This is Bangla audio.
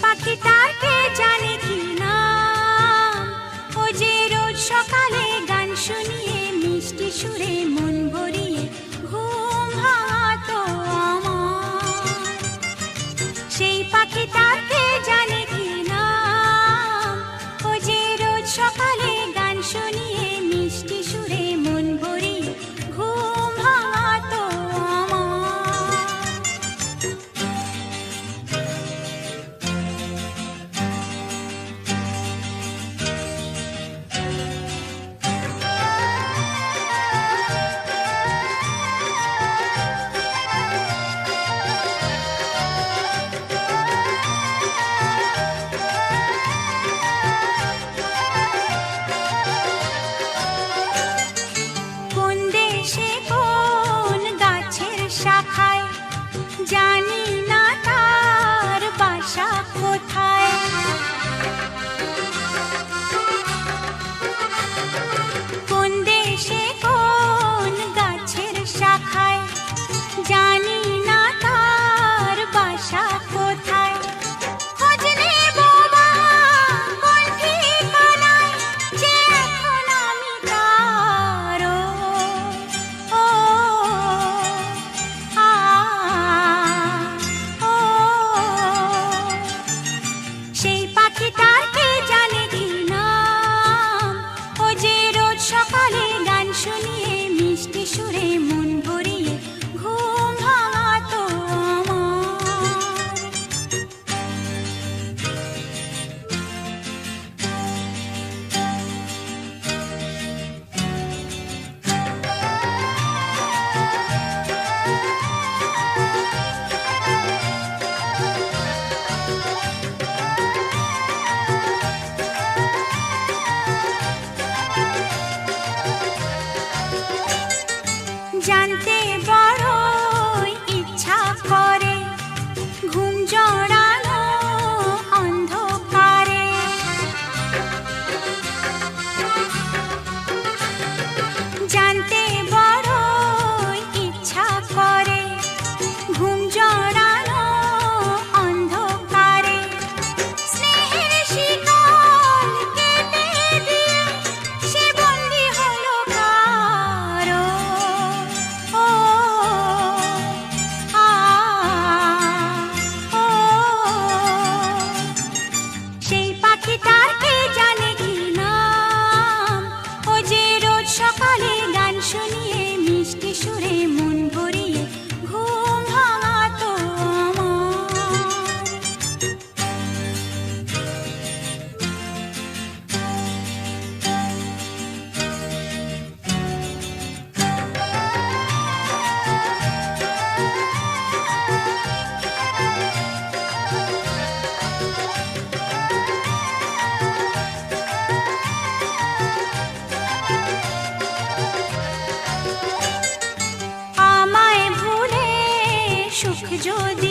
পাখিটাকে জানে কি নাম, ও যে রোজ সকালে গান শুনিয়ে মিষ্টি সুরে মন ভরিয়ে ঘুম ভাঙাতো আমার। সেই পাখিটাকে জানে কি নাম, ও যে রোজ সকালে গান শুনিয়ে মিষ্টি সুরে মন ভরিয়ে ঘুম ভাঙাতো আমার। কোন দেশে কোন গাছের শাখায়, জানি না তার বাসা কোথায়। কোন দেশে কোন গাছের শাখায়, জানি না তার বাসা কোথায়। খোঁজ নেব বা কোন ঠিকানায়, যে এখন আমি তার ও আ ও। সেই পাখিটাকে জানে কি নাম, ও যে রোজ সকালে গান শুনিয়ে মিষ্টি সুরে মন ভরিয়ে ঘুম ভাঙাতো আমার। জানতে বড়ই ইচ্ছা করে ঘুম জড়ানো অন্ধকারে। জানতে বড়ই ইচ্ছা করে ঘুম জড়ানো অন্ধকারে। স্নেহের শিকল কেটে দিয়ে সে বন্দী হলো কারো ও আ ও। সেই পাখিটাকে জানে কি নাম, ও যে রোজ সকালে গান শুনিয়ে মিষ্টি সুরে মন ভরিয়ে ঘুম ভাঙাতো আমার। আমায় ভুলে সুখ যদি